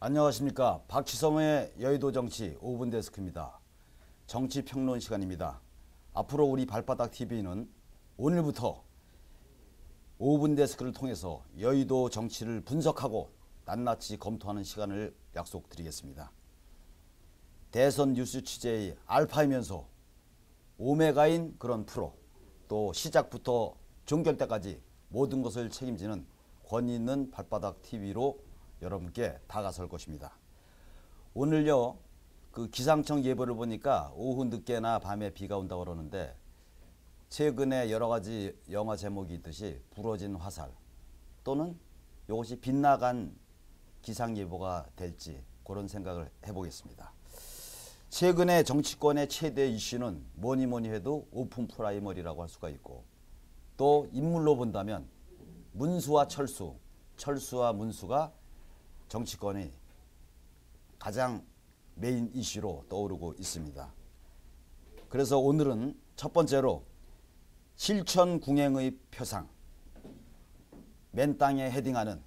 안녕하십니까. 박지성의 여의도 정치 5분 데스크입니다. 정치 평론 시간입니다. 앞으로 우리 발바닥 TV는 오늘부터 5분 데스크를 통해서 여의도 정치를 분석하고 낱낱이 검토하는 시간을 약속드리겠습니다. 대선 뉴스 취재의 알파이면서 오메가인 그런 프로, 또 시작부터 종결 때까지 모든 것을 책임지는 권위 있는 발바닥 TV로 여러분께 다가설 것입니다. 오늘요, 그 기상청 예보를 보니까 오후 늦게나 밤에 비가 온다고 그러는데, 최근에 여러 가지 영화 제목이 있듯이 부러진 화살 또는 이것이 빗나간 기상 예보가 될지 그런 생각을 해보겠습니다. 최근에 정치권의 최대 이슈는 뭐니 해도 오픈 프라이머리라고 할 수가 있고, 또 인물로 본다면 문수와 철수, 철수와 문수가 정치권의 가장 메인 이슈로 떠오르고 있습니다. 그래서 오늘은 첫 번째로 실천궁행의 표상, 맨 땅에 헤딩하는,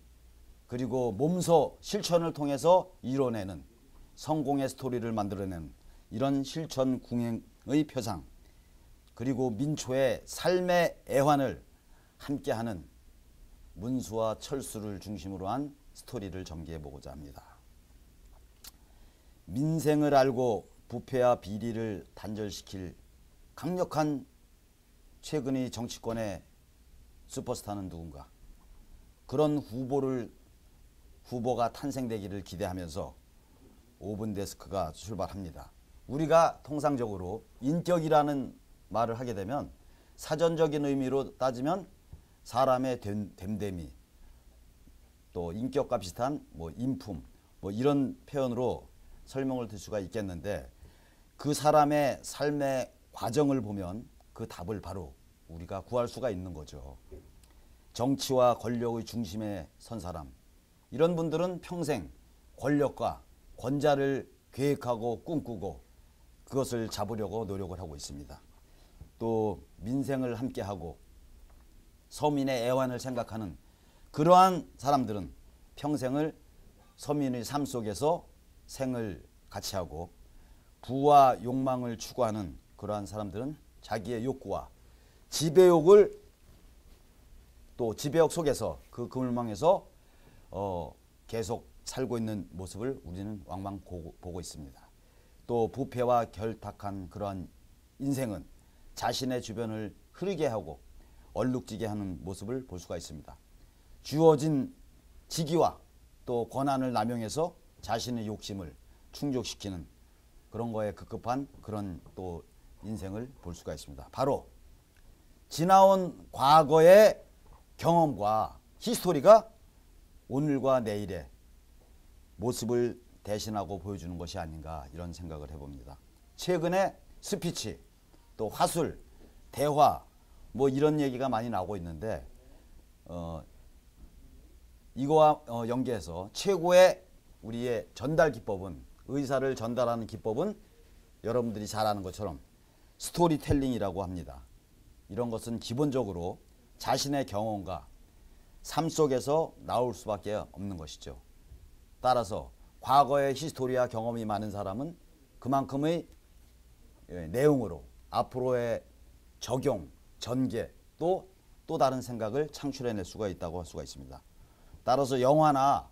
그리고 몸소 실천을 통해서 이뤄내는 성공의 스토리를 만들어내는 이런 실천궁행의 표상, 그리고 민초의 삶의 애환을 함께하는 문수와 철수를 중심으로 한 스토리를 전개해보고자 합니다. 민생을 알고 부패와 비리를 단절시킬 강력한 최근의 정치권의 슈퍼스타는 누군가, 그런 후보가 탄생되기를 기대하면서 5분 데스크가 출발합니다. 우리가 통상적으로 인격이라는 말을 하게 되면 사전적인 의미로 따지면 사람의 됨됨이, 또 인격과 비슷한 인품, 이런 표현으로 설명을 들 수가 있겠는데, 그 사람의 삶의 과정을 보면 그 답을 바로 우리가 구할 수가 있는 거죠. 정치와 권력의 중심에 선 사람, 이런 분들은 평생 권력과 권자를 계획하고 꿈꾸고 그것을 잡으려고 노력을 하고 있습니다. 또 민생을 함께하고 서민의 애환을 생각하는 그러한 사람들은 평생을 서민의 삶 속에서 생을 같이 하고, 부와 욕망을 추구하는 그러한 사람들은 자기의 욕구와 지배욕을, 또 지배욕 속에서 그 그물망에서 계속 살고 있는 모습을 우리는 왕왕 보고 있습니다. 또 부패와 결탁한 그러한 인생은 자신의 주변을 흐르게 하고 얼룩지게 하는 모습을 볼 수가 있습니다. 주어진 직위와 또 권한을 남용해서 자신의 욕심을 충족시키는 그런 거에 급급한 그런 또 인생을 볼 수가 있습니다. 바로 지나온 과거의 경험과 히스토리가 오늘과 내일의 모습을 대신하고 보여주는 것이 아닌가, 이런 생각을 해봅니다. 최근에 스피치, 또 화술, 대화, 이런 얘기가 많이 나오고 있는데, 이거와 연계해서 최고의 우리의 전달 기법은, 의사를 전달하는 기법은 여러분들이 잘 아는 것처럼 스토리텔링이라고 합니다. 이런 것은 기본적으로 자신의 경험과 삶 속에서 나올 수밖에 없는 것이죠. 따라서 과거의 히스토리와 경험이 많은 사람은 그만큼의 내용으로 앞으로의 적용, 전개, 또 다른 생각을 창출해낼 수가 있다고 할 수가 있습니다. 따라서 영화나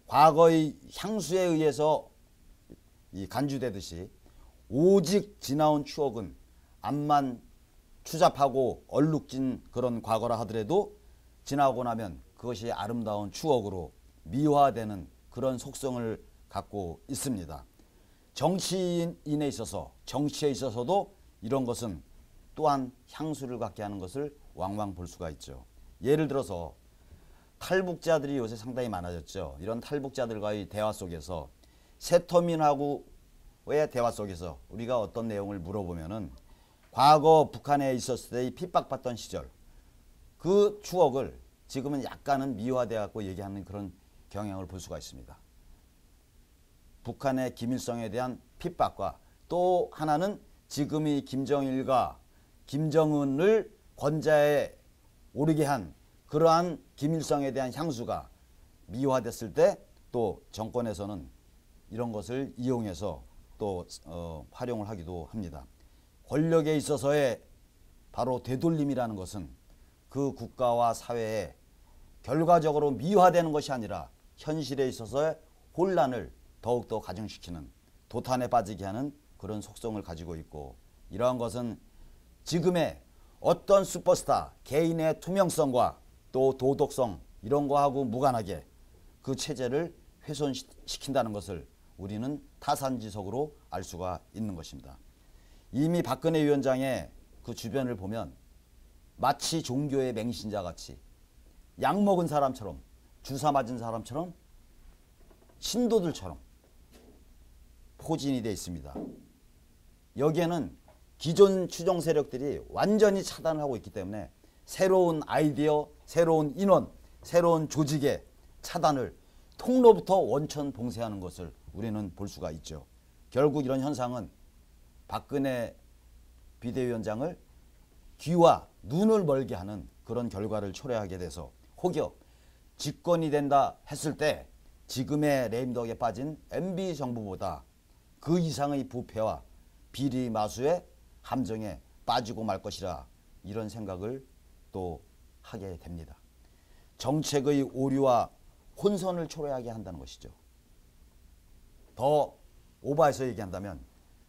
과거의 향수에 의해서 간주되듯이 오직 지나온 추억은 암만 추잡하고 얼룩진 그런 과거라 하더라도 지나고 나면 그것이 아름다운 추억으로 미화되는 그런 속성을 갖고 있습니다. 정치인에 있어서, 정치에 있어서도 이런 것은 또한 향수를 갖게 하는 것을 왕왕 볼 수가 있죠. 예를 들어서 탈북자들이 요새 상당히 많아졌죠. 이런 탈북자들과의 대화 속에서, 세터민하고의 대화 속에서 우리가 어떤 내용을 물어보면은 과거 북한에 있었을 때의 핍박받던 시절, 그 추억을 지금은 약간은 미화되어 갖고 얘기하는 그런 경향을 볼 수가 있습니다. 북한의 김일성에 대한 핍박과, 또 하나는 지금의 김정일과 김정은을 권좌에 오르게 한 그러한 김일성에 대한 향수가 미화됐을 때 또 정권에서는 이런 것을 이용해서 또 활용을 하기도 합니다. 권력에 있어서의 바로 되돌림이라는 것은 그 국가와 사회에 결과적으로 미화되는 것이 아니라 현실에 있어서의 혼란을 더욱더 가중시키는, 도탄에 빠지게 하는 그런 속성을 가지고 있고, 이러한 것은 지금의 어떤 슈퍼스타 개인의 투명성과 또 도덕성 이런 거하고 무관하게 그 체제를 훼손시킨다는 것을 우리는 타산지석으로 알 수가 있는 것입니다. 이미 박근혜 위원장의 그 주변을 보면 마치 종교의 맹신자 같이 약 먹은 사람처럼, 주사 맞은 사람처럼, 신도들처럼 포진이 되어 있습니다. 여기에는 기존 추종 세력들이 완전히 차단을 하고 있기 때문에 새로운 아이디어, 새로운 인원, 새로운 조직의 차단을 통로부터 원천 봉쇄하는 것을 우리는 볼 수가 있죠. 결국 이런 현상은 박근혜 비대위원장을 귀와 눈을 멀게 하는 그런 결과를 초래하게 돼서 혹여 집권이 된다 했을 때 지금의 레임덕에 빠진 MB 정부보다 그 이상의 부패와 비리마수의 함정에 빠지고 말 것이라, 이런 생각을 또 하게 됩니다. 정책의 오류와 혼선을 초래하게 한다는 것이죠. 더 오버해서 얘기한다면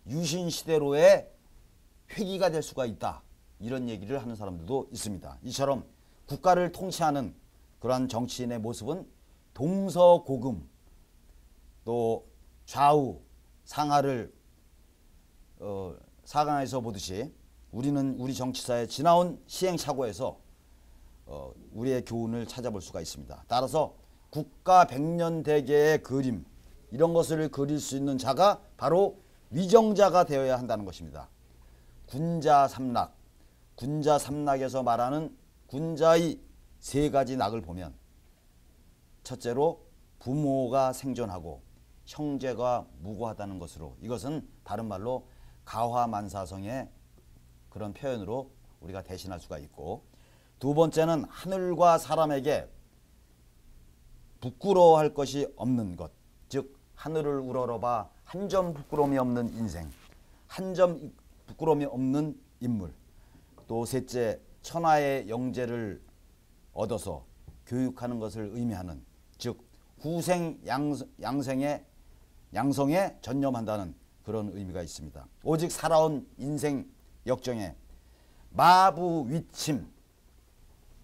유신시대로의 회귀가 될 수가 있다, 이런 얘기를 하는 사람들도 있습니다. 이처럼 국가를 통치하는 그러한 정치인의 모습은 동서고금 또 좌우 상하를 사강에서 보듯이 우리는 우리 정치사에 지나온 시행착오에서 우리의 교훈을 찾아볼 수가 있습니다. 따라서 국가 백년대계의 그림, 이런 것을 그릴 수 있는 자가 바로 위정자가 되어야 한다는 것입니다. 군자삼락, 군자삼락에서 말하는 군자의 세 가지 낙을 보면, 첫째로 부모가 생존하고 형제가 무고하다는 것으로, 이것은 다른 말로 가화만사성의 그런 표현으로 우리가 대신할 수가 있고, 두 번째는 하늘과 사람에게 부끄러워할 것이 없는 것, 즉 하늘을 우러러봐 한 점 부끄러움이 없는 인생, 한 점 부끄러움이 없는 인물. 또 셋째, 천하의 영재를 얻어서 교육하는 것을 의미하는, 즉 후생 양성에 전념한다는 그런 의미가 있습니다. 오직 살아온 인생 역정에 마부위침,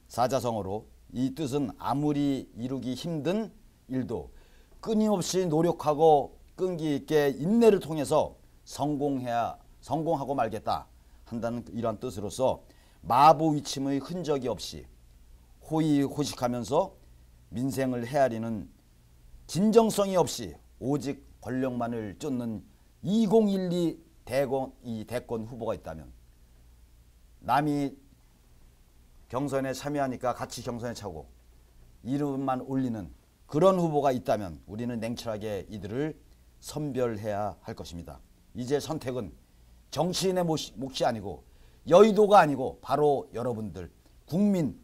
사자성어로 이 뜻은 아무리 이루기 힘든 일도 끊임없이 노력하고 끈기 있게 인내를 통해서 성공하고 말겠다 한다는 이러한 뜻으로서 마부위침의 흔적이 없이 호의호식하면서 민생을 헤아리는 진정성이 없이 오직 권력만을 쫓는 2012 대권 후보가 있다면, 남이 경선에 참여하니까 같이 경선에 차고 이름만 올리는 그런 후보가 있다면 우리는 냉철하게 이들을 선별해야 할 것입니다. 이제 선택은 정치인의 몫이 아니고 여의도가 아니고 바로 여러분들,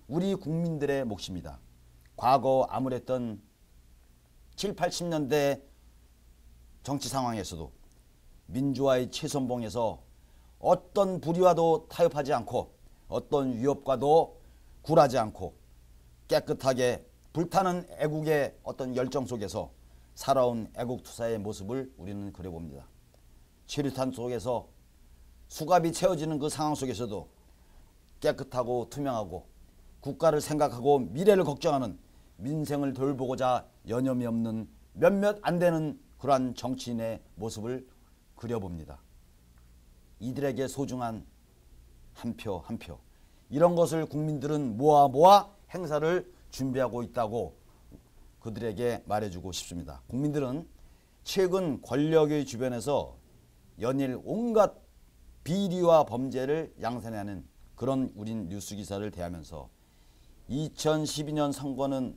우리 국민들의 몫입니다. 과거 암울했던 7, 80년대 정치 상황에서도 민주화의 최선봉에서 어떤 불의와도 타협하지 않고 어떤 위협과도 굴하지 않고 깨끗하게 불타는 애국의 어떤 열정 속에서 살아온 애국투사의 모습을 우리는 그려봅니다. 최루탄 속에서 수갑이 채워지는 그 상황 속에서도 깨끗하고 투명하고 국가를 생각하고 미래를 걱정하는, 민생을 돌보고자 여념이 없는 몇몇 안 되는 그러한 정치인의 모습을 그려봅니다. 이들에게 소중한 한 표 한 표, 이런 것을 국민들은 모아 행사를 준비하고 있다고 그들에게 말해주고 싶습니다. 국민들은 최근 권력의 주변에서 연일 온갖 비리와 범죄를 양산하는 그런 우린 뉴스 기사를 대하면서 2012년 선거는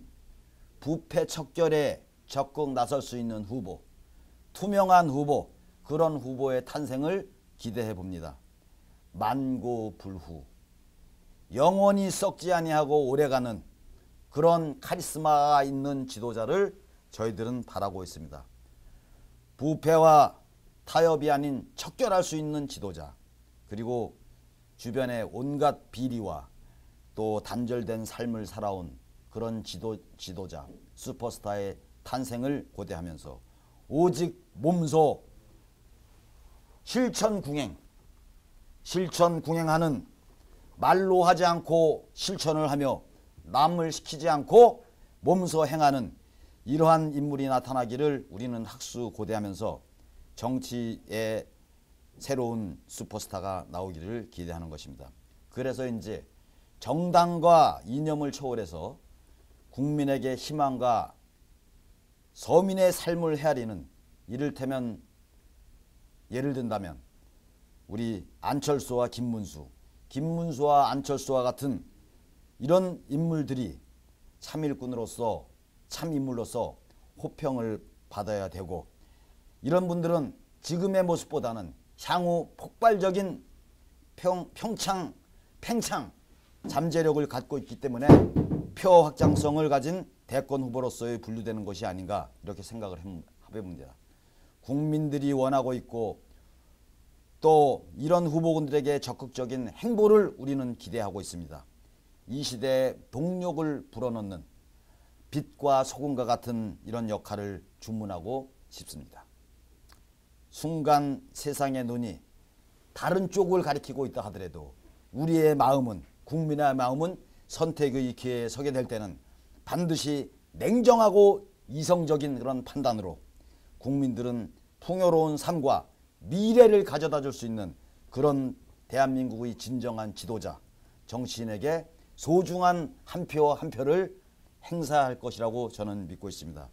부패 척결에 적극 나설 수 있는 후보, 투명한 후보, 그런 후보의 탄생을 기대해 봅니다. 만고불후, 영원히 썩지 아니하고 오래가는 그런 카리스마가 있는 지도자를 저희들은 바라고 있습니다. 부패와 타협이 아닌 척결할 수 있는 지도자, 그리고 주변의 온갖 비리와 또 단절된 삶을 살아온 그런 지도자, 슈퍼스타의 탄생을 고대하면서 오직 몸소 실천궁행하는, 말로 하지 않고 실천을 하며 남을 시키지 않고 몸소 행하는 이러한 인물이 나타나기를 우리는 학수고대하면서 정치의 새로운 슈퍼스타가 나오기를 기대하는 것입니다. 그래서 이제 정당과 이념을 초월해서 국민에게 희망과 서민의 삶을 헤아리는, 이를테면 예를 든다면 우리 안철수와 김문수와 안철수와 같은 이런 인물들이 참일꾼으로서, 참인물로서 호평을 받아야 되고, 이런 분들은 지금의 모습보다는 향후 폭발적인 팽창 잠재력을 갖고 있기 때문에 표 확장성을 가진 대권 후보로서의 분류되는 것이 아닌가, 이렇게 생각을 해봅니다. 국민들이 원하고 있고 또 이런 후보군들에게 적극적인 행보를 우리는 기대하고 있습니다. 이 시대에 동력을 불어넣는 빛과 소금과 같은 이런 역할을 주문하고 싶습니다. 순간 세상의 눈이 다른 쪽을 가리키고 있다 하더라도 우리의 마음은, 국민의 마음은 선택의 기회에 서게 될 때는 반드시 냉정하고 이성적인 그런 판단으로 국민들은 풍요로운 삶과 미래를 가져다 줄 수 있는 그런 대한민국의 진정한 지도자, 정치인에게 소중한 한 표 한 표를 행사할 것이라고 저는 믿고 있습니다.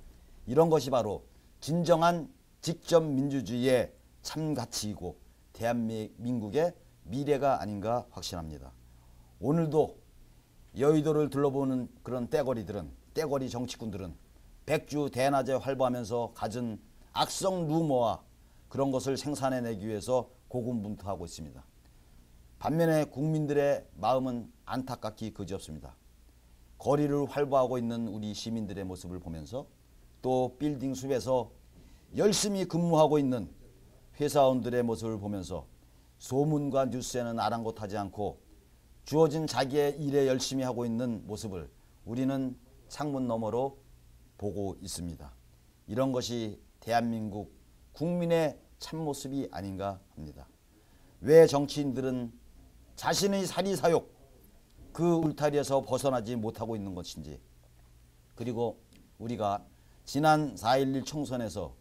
이런 것이 바로 진정한 직접 민주주의의 참 가치이고 대한민국의 미래가 아닌가 확신합니다. 오늘도 여의도를 둘러보는 그런 떼거리 정치꾼들은 백주 대낮에 활보하면서 갖은 악성 루머와 그런 것을 생산해내기 위해서 고군분투하고 있습니다. 반면에 국민들의 마음은 안타깝기 그지없습니다. 거리를 활보하고 있는 우리 시민들의 모습을 보면서, 또 빌딩 숲에서 열심히 근무하고 있는 회사원들의 모습을 보면서 소문과 뉴스에는 아랑곳하지 않고 주어진 자기의 일에 열심히 하고 있는 모습을 우리는 창문 너머로 보고 있습니다. 이런 것이 대한민국 국민의 참모습이 아닌가 합니다. 왜 정치인들은 자신의 사리사욕, 그 울타리에서 벗어나지 못하고 있는 것인지, 그리고 우리가 지난 4.11 총선에서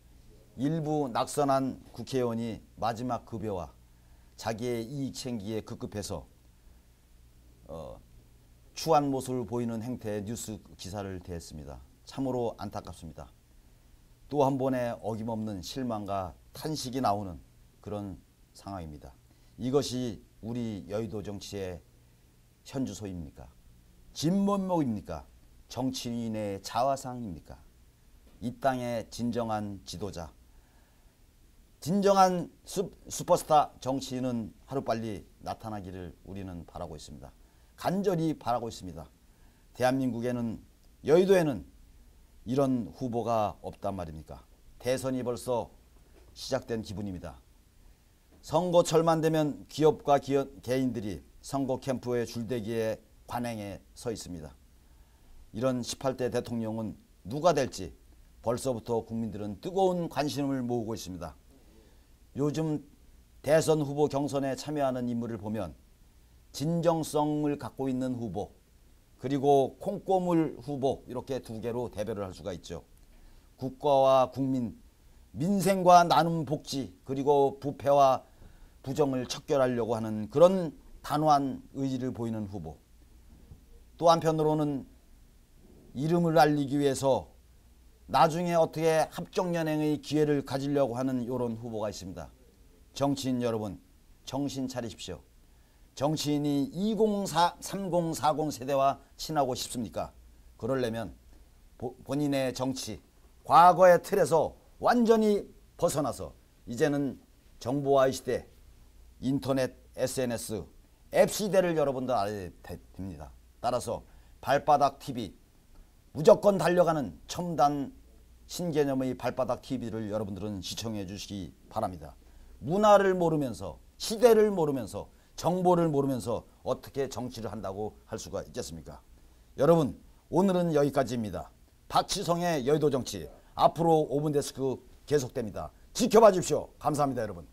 일부 낙선한 국회의원이 마지막 급여와 자기의 이익 챙기기에 급급해서 추한 모습을 보이는 행태의 뉴스 기사를 대했습니다. 참으로 안타깝습니다. 또 한 번의 어김없는 실망과 탄식이 나오는 그런 상황입니다. 이것이 우리 여의도 정치의 현주소입니까? 진면목입니까? 정치인의 자화상입니까? 이 땅의 진정한 지도자, 진정한 슈퍼스타 정치인은 하루빨리 나타나기를 우리는 바라고 있습니다. 간절히 바라고 있습니다. 대한민국에는, 여의도에는 이런 후보가 없단 말입니까? 대선이 벌써 시작된 기분입니다. 선거철만 되면 기업과 개인들이 선거 캠프의 줄대기에 관행에 서 있습니다. 이런 18대 대통령은 누가 될지 벌써부터 국민들은 뜨거운 관심을 모으고 있습니다. 요즘 대선 후보 경선에 참여하는 인물을 보면 진정성을 갖고 있는 후보, 그리고 콩고물 후보, 이렇게 두 개로 대별을 할 수가 있죠. 국가와 국민, 민생과 나눔 복지, 그리고 부패와 부정을 척결하려고 하는 그런 단호한 의지를 보이는 후보. 또 한편으로는 이름을 알리기 위해서 나중에 어떻게 합정연행의 기회를 가지려고 하는 이런 후보가 있습니다. 정치인 여러분, 정신 차리십시오. 정치인이 2030, 40 세대와 친하고 싶습니까? 그러려면 본인의 정치, 과거의 틀에서 완전히 벗어나서 이제는 정보화의 시대, 인터넷, SNS, 앱 시대를 여러분들 알아야 됩니다. 따라서 발바닥 TV, 무조건 달려가는 첨단 신개념의 발바닥 TV를 여러분들은 시청해 주시기 바랍니다. 문화를 모르면서, 시대를 모르면서, 정보를 모르면서 어떻게 정치를 한다고 할 수가 있겠습니까? 여러분, 오늘은 여기까지입니다. 박지성의 여의도 정치, 앞으로 5분 데스크 계속됩니다. 지켜봐 주십시오. 감사합니다, 여러분.